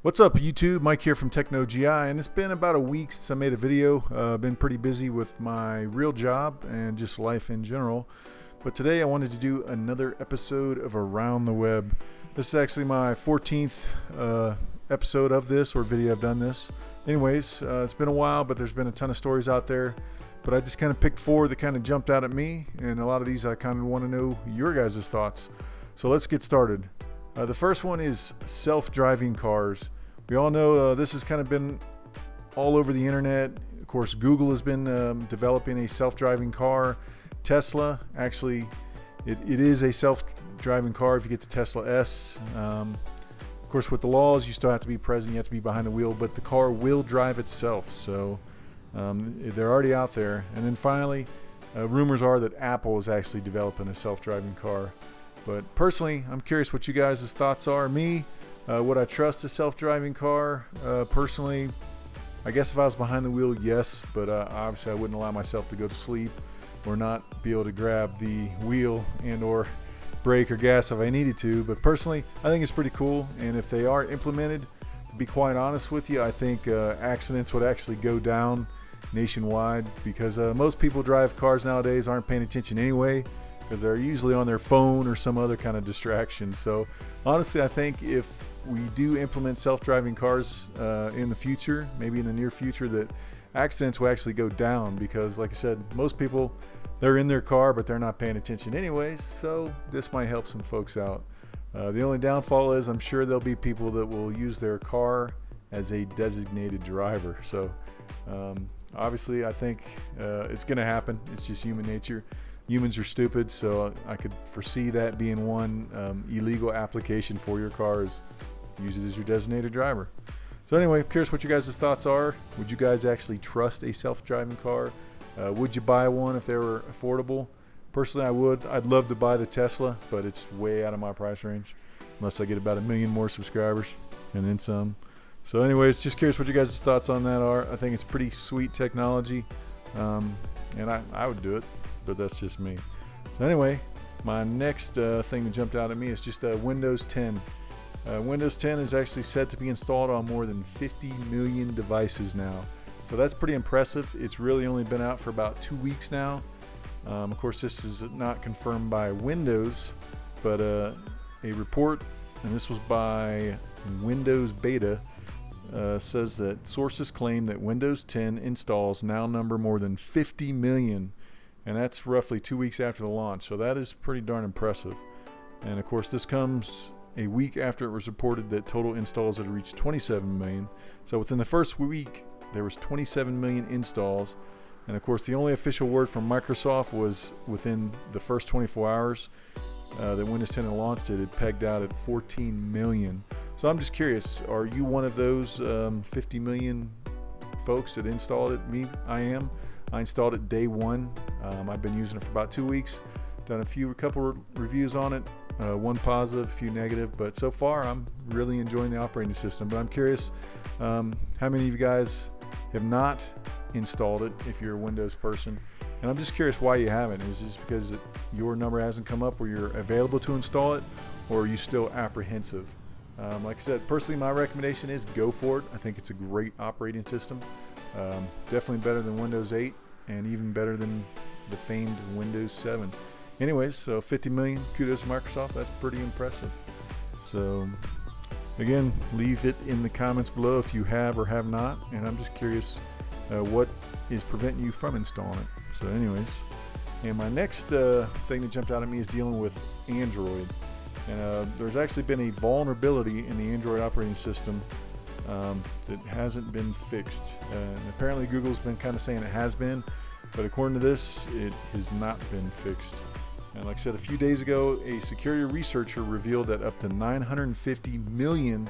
What's up, YouTube? Mike here from TechnoGI, and it's been about a week since I made a video. Been pretty busy with my real job and just life in general. But today I wanted to do another episode of Around the Web. This is actually my 14th episode of this, or video I've done this. Anyways, it's been a while, but there's been a ton of stories out there. But I just kind of picked four that kind of jumped out at me, and a lot of these I kind of want to know your guys' thoughts. So let's get started. The first one is self-driving cars. We all know this has kind of been all over the internet. Of course, Google has been developing a self-driving car. Tesla, actually, it is a self-driving car if you get the Tesla S. Of course, with the laws, you still have to be present. You have to be behind the wheel, but the car will drive itself. So they're already out there. And then finally, rumors are that Apple is actually developing a self-driving car. But personally, I'm curious what you guys' thoughts are. Would I trust a self-driving car? Personally, I guess if I was behind the wheel, yes, but obviously I wouldn't allow myself to go to sleep or not be able to grab the wheel and or brake or gas if I needed to. But personally, I think it's pretty cool, and if they are implemented, to be quite honest with you, I think accidents would actually go down nationwide, because most people drive cars nowadays aren't paying attention anyway, because they're usually on their phone or some other kind of distraction. So honestly, I think if we do implement self-driving cars in the future, maybe in the near future, that accidents will actually go down, because like I said, most people, they're in their car but they're not paying attention anyways. So this might help some folks out. The only downfall is I'm sure there'll be people that will use their car as a designated driver. So obviously I think it's going to happen. It's just human nature. Humans are stupid, so I could foresee that being one illegal application for your car, is use it as your designated driver. So anyway, curious what you guys' thoughts are. Would you guys actually trust a self-driving car? Would you buy one if they were affordable? Personally, I would. I'd love to buy the Tesla, but it's way out of my price range, unless I get about 1 million more subscribers and then some. So anyways, just curious what you guys' thoughts on that are. I think it's pretty sweet technology, and I would do it, but that's just me. So anyway, my next thing that jumped out at me is just Windows 10. Windows 10 is actually said to be installed on more than 50 million devices now. So that's pretty impressive. It's really only been out for about 2 weeks now. Of course, this is not confirmed by Windows, but a report, and this was by Windows Beta, says that sources claim that Windows 10 installs now number more than 50 million. And that's roughly 2 weeks after the launch. So that is pretty darn impressive. And of course, this comes a week after it was reported that total installs had reached 27 million. So within the first week, there was 27 million installs. And of course, the only official word from Microsoft was within the first 24 hours that Windows 10 had launched it pegged out at 14 million. So I'm just curious, are you one of those 50 million folks that installed it? Me, I am. I installed it day one. I've been using it for about 2 weeks. Done a couple reviews on it. One positive, a few negative, but so far I'm really enjoying the operating system. But I'm curious, how many of you guys have not installed it if you're a Windows person? And I'm just curious why you haven't. Is this because your number hasn't come up where you're available to install it, or are you still apprehensive? Like I said, personally, my recommendation is go for it. I think it's a great operating system. Definitely better than Windows 8, and even better than the famed Windows 7. Anyways, so 50 million, kudos to Microsoft. That's pretty impressive. So again, leave it in the comments below if you have or have not, and I'm just curious what is preventing you from installing it. So anyways, and my next thing that jumped out at me is dealing with Android. And there's actually been a vulnerability in the Android operating system that hasn't been fixed. And apparently Google's been kind of saying it has been, but according to this, it has not been fixed. And like I said, a few days ago, a security researcher revealed that up to 950 million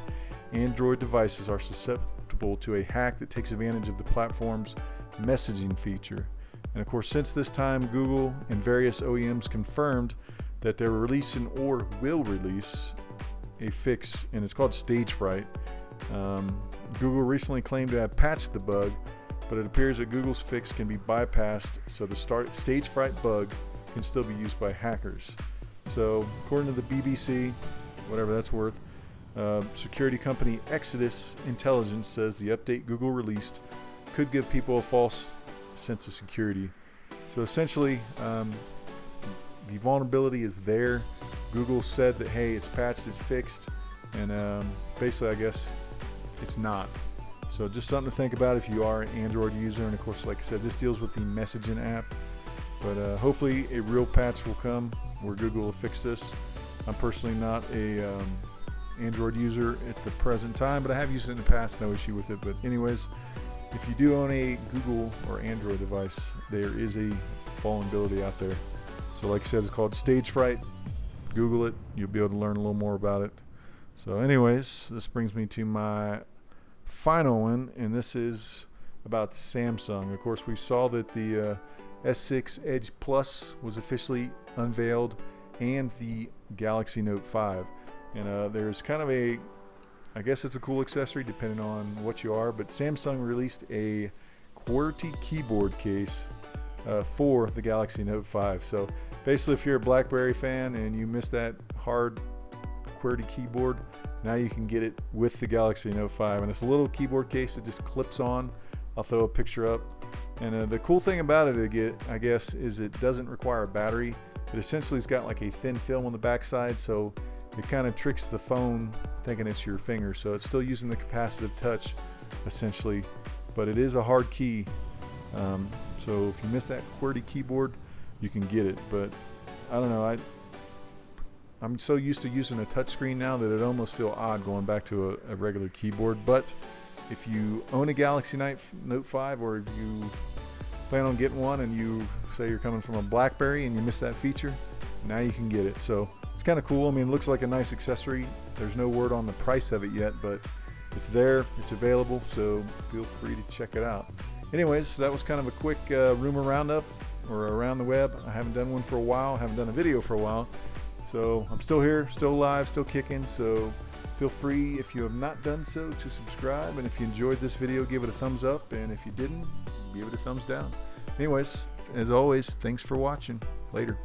Android devices are susceptible to a hack that takes advantage of the platform's messaging feature. And of course, since this time, Google and various OEMs confirmed that they're releasing or will release a fix, and it's called stage fright. Google recently claimed to have patched the bug, but it appears that Google's fix can be bypassed, so the stage fright bug can still be used by hackers. So according to the BBC, whatever that's worth, Security company Exodus Intelligence says the update Google released could give people a false sense of security. So essentially, the vulnerability is there. Google said that, hey, it's patched, it's fixed, and basically, I guess it's not. So just something to think about if you are an Android user. And of course, like I said, this deals with the messaging app. But hopefully a real patch will come where Google will fix this. I'm personally not a Android user at the present time, but I have used it in the past, no issue with it. But anyways, if you do own a Google or Android device, there is a vulnerability out there. So like I said, it's called Stage Fright. Google it. You'll be able to learn a little more about it. So anyways, this brings me to my final one, and this is about Samsung. Of course, we saw that the S6 Edge Plus was officially unveiled, and the Galaxy Note 5. And there's kind of I guess it's a cool accessory depending on what you are, but Samsung released a QWERTY keyboard case for the Galaxy Note 5. So basically, if you're a BlackBerry fan and you missed that hard QWERTY keyboard, now you can get it with the Galaxy Note 5. And it's a little keyboard case that just clips on. I'll throw a picture up. And the cool thing about it, I guess, is it doesn't require a battery. It essentially has got like a thin film on the backside, so it kind of tricks the phone thinking it's your finger. So it's still using the capacitive touch, essentially, but it is a hard key. So if you miss that QWERTY keyboard, you can get it. But I don't know, I'm so used to using a touchscreen now that it almost feels odd going back to a regular keyboard. But if you own a Galaxy Note 5, or if you plan on getting one and you say you're coming from a BlackBerry and you miss that feature, now you can get it. So it's kind of cool. I mean, it looks like a nice accessory. There's no word on the price of it yet, but it's there, it's available, so feel free to check it out. Anyways, that was kind of a quick rumor roundup, or around the web. I haven't done one for a while, haven't done a video for a while, so I'm still here, still alive, still kicking. So feel free, if you have not done so, to subscribe, and if you enjoyed this video, give it a thumbs up, and if you didn't, give it a thumbs down. Anyways, as always, thanks for watching. Later.